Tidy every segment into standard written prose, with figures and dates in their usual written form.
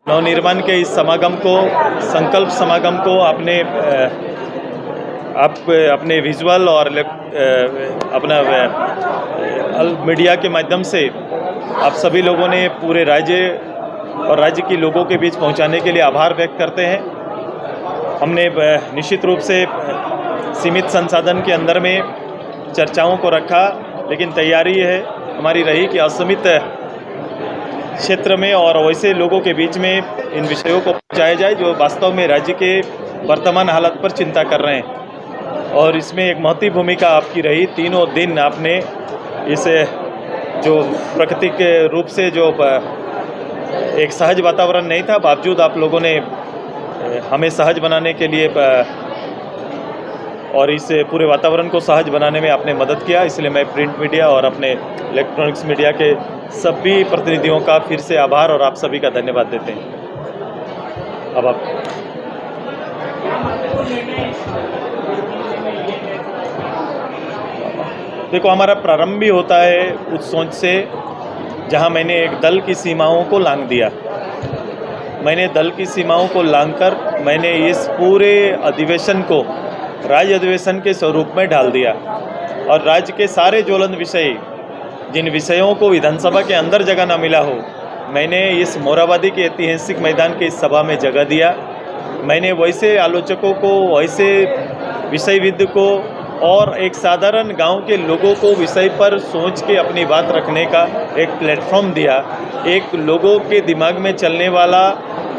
नवनिर्माण के इस समागम को, संकल्प समागम को आपने आप अपने विजुअल और अपना मीडिया के माध्यम से आप सभी लोगों ने पूरे राज्य और राज्य के लोगों के बीच पहुंचाने के लिए आभार व्यक्त करते हैं। हमने निश्चित रूप से सीमित संसाधन के अंदर में चर्चाओं को रखा, लेकिन तैयारी है हमारी रही कि असीमित क्षेत्र में और वैसे लोगों के बीच में इन विषयों को पहुंचाया जाए जो वास्तव में राज्य के वर्तमान हालत पर चिंता कर रहे हैं। और इसमें एक महत्वपूर्ण भूमिका आपकी रही। तीनों दिन आपने इस जो प्राकृतिक रूप से जो एक सहज वातावरण नहीं था, बावजूद आप लोगों ने हमें सहज बनाने के लिए और इस पूरे वातावरण को सहज बनाने में आपने मदद किया। इसलिए मैं प्रिंट मीडिया और अपने इलेक्ट्रॉनिक्स मीडिया के सभी प्रतिनिधियों का फिर से आभार और आप सभी का धन्यवाद देते हैं। अब आप देखो, हमारा प्रारंभ भी होता है उस सोच से जहां मैंने एक दल की सीमाओं को लांघ दिया। मैंने दल की सीमाओं को लांघकर मैंने इस पूरे अधिवेशन को राज्य अधिवेशन के स्वरूप में ढाल दिया और राज्य के सारे ज्वलंत विषय, जिन विषयों को विधानसभा के अंदर जगह न मिला हो, मैंने इस मोराबादी के ऐतिहासिक मैदान के इस सभा में जगह दिया। मैंने वैसे आलोचकों को, वैसे विषयविद को और एक साधारण गांव के लोगों को विषय पर सोच के अपनी बात रखने का एक प्लेटफॉर्म दिया। एक लोगों के दिमाग में चलने वाला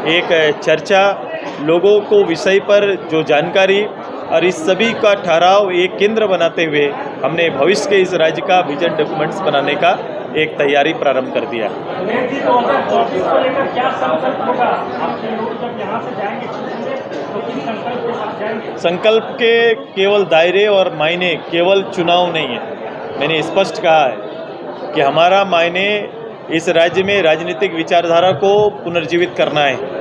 एक चर्चा, लोगों को विषय पर जो जानकारी और इस सभी का ठहराव एक केंद्र बनाते हुए हमने भविष्य के इस राज्य का विजन डॉक्यूमेंट्स बनाने का एक तैयारी प्रारंभ कर दिया। संकल्प के केवल दायरे और मायने केवल चुनाव नहीं है। मैंने स्पष्ट कहा है कि हमारा मायने इस राज्य में राजनीतिक विचारधारा को पुनर्जीवित करना है।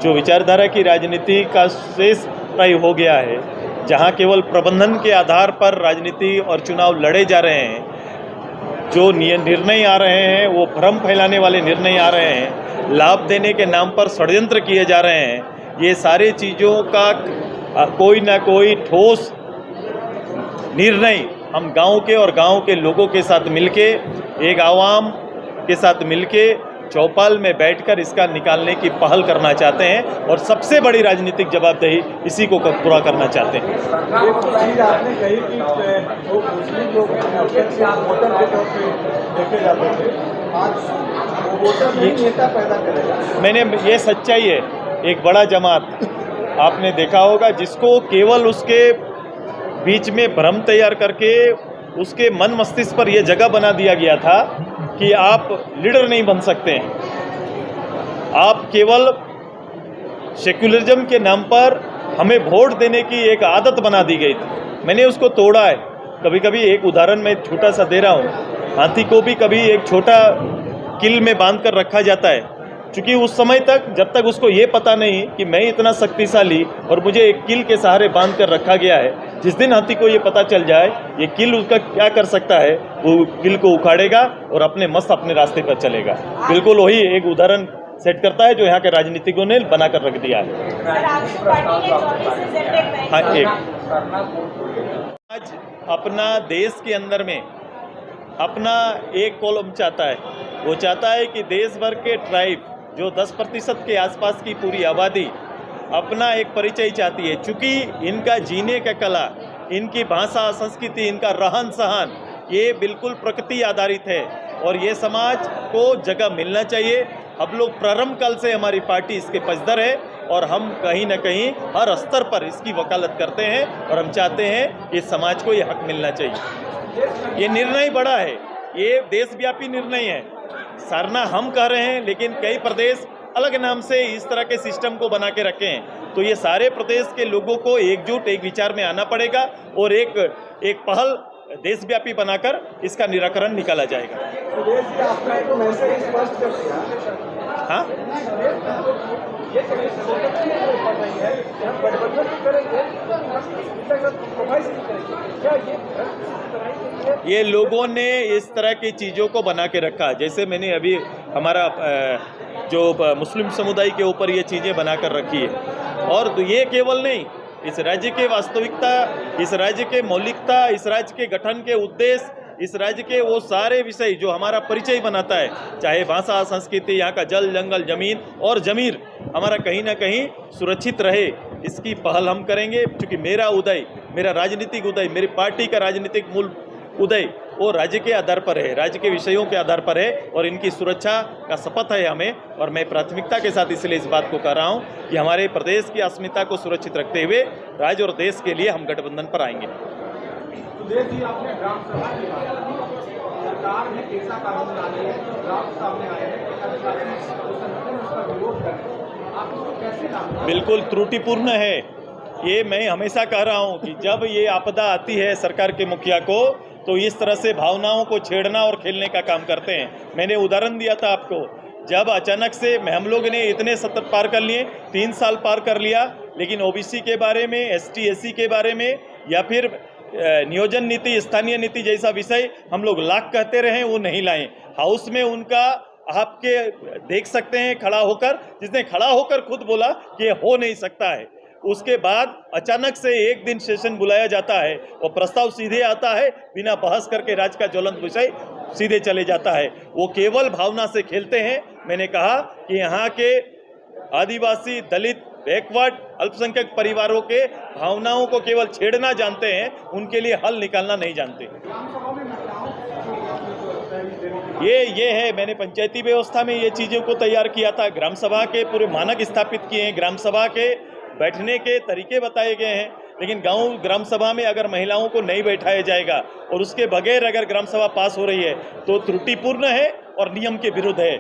जो विचारधारा की राजनीति का शेष प्राय हो गया है, जहां केवल प्रबंधन के आधार पर राजनीति और चुनाव लड़े जा रहे हैं, जो निर्णय आ रहे हैं वो भ्रम फैलाने वाले निर्णय आ रहे हैं, लाभ देने के नाम पर षड्यंत्र किए जा रहे हैं। ये सारी चीज़ों का कोई ना कोई ठोस निर्णय हम गांव के और गांव के लोगों के साथ मिलके, एक आवाम के साथ मिलके चौपाल में बैठकर इसका निकालने की पहल करना चाहते हैं और सबसे बड़ी राजनीतिक जवाबदेही इसी को पूरा करना चाहते हैं। आपने कही कि जो मुस्लिम लोग वोटर के तौर पे देखे जाते थे, आज वो वोटर नहीं नेता पैदा करेगा। मैंने ये सच्चाई है, एक बड़ा जमात आपने देखा होगा जिसको केवल उसके बीच में भ्रम तैयार करके उसके मन मस्तिष्क पर यह जगह बना दिया गया था कि आप लीडर नहीं बन सकते हैं। आप केवल सेक्युलरिज्म के नाम पर हमें वोट देने की एक आदत बना दी गई थी। मैंने उसको तोड़ा है। कभी कभी एक उदाहरण मैं छोटा सा दे रहा हूँ। हाथी को भी कभी एक छोटा किल में बांध कर रखा जाता है, क्योंकि उस समय तक, जब तक उसको ये पता नहीं कि मैं इतना शक्तिशाली और मुझे एक किल के सहारे बांध कर रखा गया है, जिस दिन हाथी को ये पता चल जाए ये किल उसका क्या कर सकता है, वो किल को उखाड़ेगा और अपने मस्त अपने रास्ते पर चलेगा। बिल्कुल वही एक उदाहरण सेट करता है जो यहाँ के राजनीतिकों ने बनाकर रख दिया है। हाँ, एक आज अपना देश के अंदर में अपना एक कॉलम चाहता है। वो चाहता है कि देश भर के ट्राइब, जो 10% के आसपास की पूरी आबादी, अपना एक परिचय चाहती है। चूँकि इनका जीने का कला, इनकी भाषा, संस्कृति, इनका रहन सहन ये बिल्कुल प्रकृति आधारित है और ये समाज को जगह मिलना चाहिए। हम लोग प्रारंभ काल से हमारी पार्टी इसके पक्षधर है और हम कहीं ना कहीं हर स्तर पर इसकी वकालत करते हैं और हम चाहते हैं कि समाज को ये हक मिलना चाहिए। ये निर्णय बड़ा है, ये देशव्यापी निर्णय है। सरना हम कह रहे हैं, लेकिन कई प्रदेश अलग नाम से इस तरह के सिस्टम को बना के रखे हैं। तो ये सारे प्रदेश के लोगों को एकजुट एक विचार में आना पड़ेगा और एक पहल देशव्यापी बनाकर इसका निराकरण निकाला जाएगा। हाँ, ये लोगों ने इस तरह की चीज़ों को बना के रखा। जैसे मैंने अभी हमारा जो मुस्लिम समुदाय के ऊपर ये चीज़ें बनाकर रखी है। और तो ये केवल नहीं, इस राज्य के वास्तविकता, इस राज्य के मौलिकता, इस राज्य के गठन के उद्देश्य, इस राज्य के वो सारे विषय जो हमारा परिचय बनाता है, चाहे भाषा, संस्कृति, यहाँ का जल, जंगल, जमीन और जमीर हमारा कहीं ना कहीं सुरक्षित रहे, इसकी पहल हम करेंगे। क्योंकि मेरा उदय, मेरा राजनीतिक उदय, मेरी पार्टी का राजनीतिक मूल उदय वो राज्य के आधार पर है, राज्य के विषयों के आधार पर है और इनकी सुरक्षा का शपथ है हमें। और मैं प्राथमिकता के साथ इसलिए इस बात को कर रहा हूँ कि हमारे प्रदेश की अस्मिता को सुरक्षित रखते हुए राज्य और देश के लिए हम गठबंधन पर आएंगे। आपने ग्राम सभा की बात की, सरकार ने कैसा कानून लाने ग्राम सामने आए हैं, उसका विरोध करें, आप उसको कैसे लाएंगे? बिल्कुल त्रुटिपूर्ण है ये। मैं हमेशा कह रहा हूँ कि जब ये आपदा आती है सरकार के मुखिया को, तो इस तरह से भावनाओं को छेड़ना और खेलने का काम करते हैं। मैंने उदाहरण दिया था आपको, जब अचानक से हम लोग ने इतने सत्र पार कर लिए, 3 साल पार कर लिया, लेकिन ओबीसी के बारे में, एसटी एससी के बारे में या फिर नियोजन नीति, स्थानीय नीति जैसा विषय हम लोग लाख कहते रहे, वो नहीं लाए। हाउस में उनका आपके देख सकते हैं खड़ा होकर, जिसने खड़ा होकर खुद बोला कि ये हो नहीं सकता है। उसके बाद अचानक से एक दिन सेशन बुलाया जाता है और प्रस्ताव सीधे आता है, बिना बहस करके राज्य का ज्वलंत विषय सीधे चले जाता है। वो केवल भावना से खेलते हैं। मैंने कहा कि यहाँ के आदिवासी, दलित, बैकवर्ड, अल्पसंख्यक परिवारों के भावनाओं को केवल छेड़ना जानते हैं, उनके लिए हल निकालना नहीं जानते। ये है, मैंने पंचायती व्यवस्था में ये चीज़ों को तैयार किया था। ग्राम सभा के पूरे मानक स्थापित किए हैं, ग्राम सभा के बैठने के तरीके बताए गए हैं। लेकिन गांव ग्राम सभा में अगर महिलाओं को नहीं बैठाया जाएगा और उसके बगैर अगर ग्राम सभा पास हो रही है तो त्रुटिपूर्ण है और नियम के विरुद्ध है।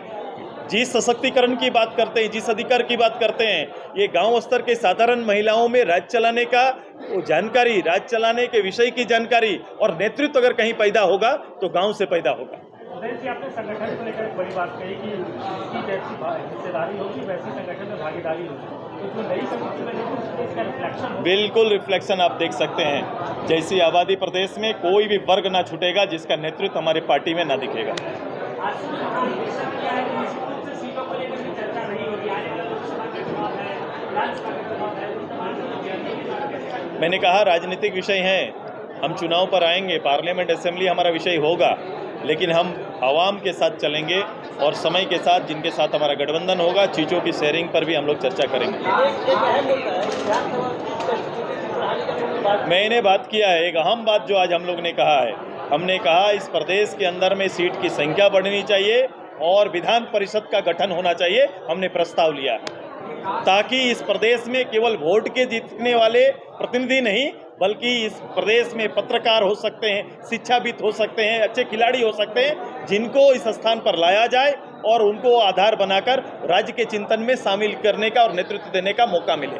जिस सशक्तिकरण की बात करते हैं, जिस अधिकार की बात करते हैं, ये गांव स्तर के साधारण महिलाओं में राज्य चलाने का जानकारी, राज्य चलाने के विषय की जानकारी और नेतृत्व अगर कहीं पैदा होगा तो गांव से पैदा होगा। आपने संगठन को लेकर बड़ी बात कही कि इसकी जैसी हिस्सेदारी होगी वैसी संगठन में भागीदारी होगी, तो जो नई संगठन इसका रिफ्लेक्शन, बिल्कुल रिफ्लेक्शन आप देख सकते हैं। जैसी आबादी प्रदेश में कोई भी वर्ग ना छूटेगा जिसका नेतृत्व हमारे पार्टी में ना दिखेगा। मैंने कहा राजनीतिक विषय हैं, हम चुनाव पर आएंगे, पार्लियामेंट असेंबली हमारा विषय होगा, लेकिन हम आवाम के साथ चलेंगे और समय के साथ जिनके साथ हमारा गठबंधन होगा, चीज़ों की शेयरिंग पर भी हम लोग चर्चा करेंगे। मैंने बात किया है, एक अहम बात जो आज हम लोग ने कहा है, हमने कहा इस प्रदेश के अंदर में सीट की संख्या बढ़नी चाहिए और विधान परिषद का गठन होना चाहिए। हमने प्रस्ताव लिया ताकि इस प्रदेश में केवल वोट के जीतने वाले प्रतिनिधि नहीं, बल्कि इस प्रदेश में पत्रकार हो सकते हैं, शिक्षाविद हो सकते हैं, अच्छे खिलाड़ी हो सकते हैं, जिनको इस स्थान पर लाया जाए और उनको आधार बनाकर राज्य के चिंतन में शामिल करने का और नेतृत्व देने का मौका मिले।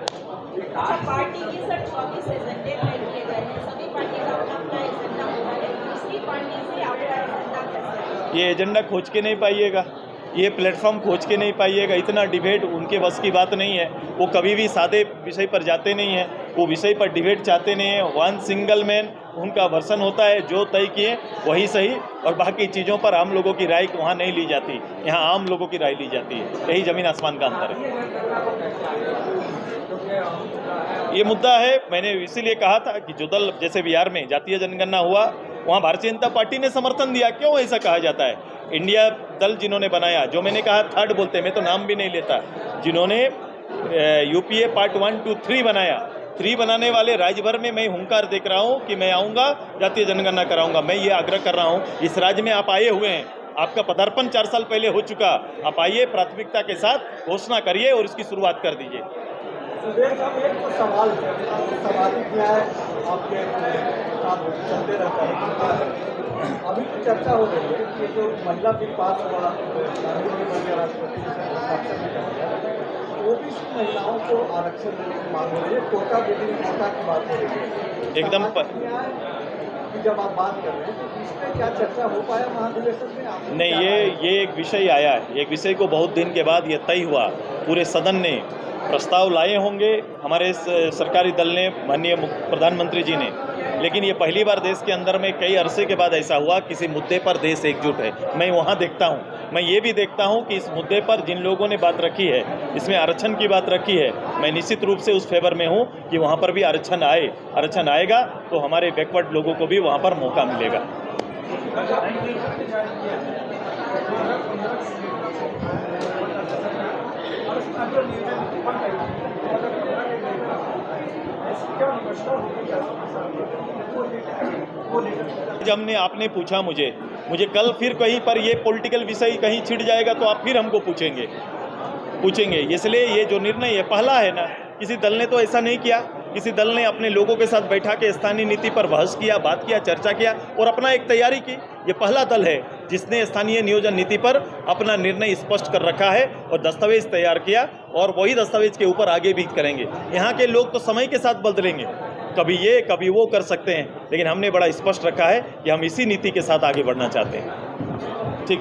पार्टी के सर 24 एजेंडे तय किए गए हैं, सभी पार्टी का अपना एजेंडा होता है, दूसरी पार्टी से आपका एजेंडा कैसे? ये एजेंडा खोज के नहीं पाइएगा, ये प्लेटफॉर्म खोज के नहीं पाइएगा, इतना डिबेट उनके बस की बात नहीं है। वो कभी भी सादे विषय पर जाते नहीं हैं, वो विषय पर डिबेट चाहते नहीं हैं। वन सिंगल मैन उनका वर्सन होता है, जो तय किए वही सही, और बाकी चीज़ों पर आम लोगों की राय वहाँ नहीं ली जाती, यहाँ आम लोगों की राय ली जाती है। यही ज़मीन आसमान का अंतर है। ये मुद्दा है, मैंने इसीलिए कहा था कि जो दल, जैसे बिहार में जातीय जनगणना हुआ, वहाँ भारतीय जनता पार्टी ने समर्थन दिया। क्यों ऐसा कहा जाता है? इंडिया दल जिन्होंने बनाया, जो मैंने कहा थर्ड बोलते हैं, मैं तो नाम भी नहीं लेता, जिन्होंने यूपीए पार्ट 1, 2, 3 बनाया, 3 बनाने वाले राज्य भर में मैं हुंकार देख रहा हूँ कि मैं आऊँगा, जातीय जनगणना कराऊँगा। मैं ये आग्रह कर रहा हूँ, इस राज्य में आप आए हुए हैं, आपका पदार्पण 4 साल पहले हो चुका, आप आइए, प्राथमिकता के साथ घोषणा करिए और इसकी शुरुआत कर दीजिए। सुधीर साहब, एक तो सवाल सामाजिक न्याय आपके साथ चलते रहता है। अभी तो चर्चा हो रही है कि जो महिला बिल पास हुआ, राष्ट्रपति ओबीसी महिलाओं को आरक्षण देने की मांग हो रही है, कोटा बिल्डिंग कोटा की बात हो रही है एकदम कि जब आप बात कर रहे हैं तो इसमें क्या चर्चा हो पाया महाधिवेशन में? नहीं, ये एक विषय आया है, एक विषय को बहुत दिन के बाद ये तय हुआ, पूरे सदन ने प्रस्ताव लाए होंगे, हमारे सरकारी दल ने, माननीय प्रधानमंत्री जी ने, लेकिन ये पहली बार देश के अंदर में कई अरसे के बाद ऐसा हुआ, किसी मुद्दे पर देश एकजुट है। मैं वहाँ देखता हूँ, मैं ये भी देखता हूँ कि इस मुद्दे पर जिन लोगों ने बात रखी है, इसमें आरक्षण की बात रखी है, मैं निश्चित रूप से उस फेवर में हूँ कि वहाँ पर भी आरक्षण आए। आरक्षण आएगा तो हमारे बैकवर्ड लोगों को भी वहाँ पर मौका मिलेगा। हमने आपने पूछा मुझे कल फिर कहीं पर ये पॉलिटिकल विषय कहीं छिड़ जाएगा तो आप फिर हमको पूछेंगे। इसलिए ये जो निर्णय है पहला है ना, किसी दल ने तो ऐसा नहीं किया। किसी दल ने अपने लोगों के साथ बैठा के स्थानीय नीति पर बहस किया, बात किया, चर्चा किया और अपना एक तैयारी की। ये पहला दल है जिसने स्थानीय नियोजन नीति पर अपना निर्णय स्पष्ट कर रखा है और दस्तावेज तैयार किया, और वही दस्तावेज के ऊपर आगे भी करेंगे। यहाँ के लोग तो समय के साथ बदलेंगे, कभी ये कभी वो कर सकते हैं, लेकिन हमने बड़ा स्पष्ट रखा है कि हम इसी नीति के साथ आगे बढ़ना चाहते हैं। ठीक।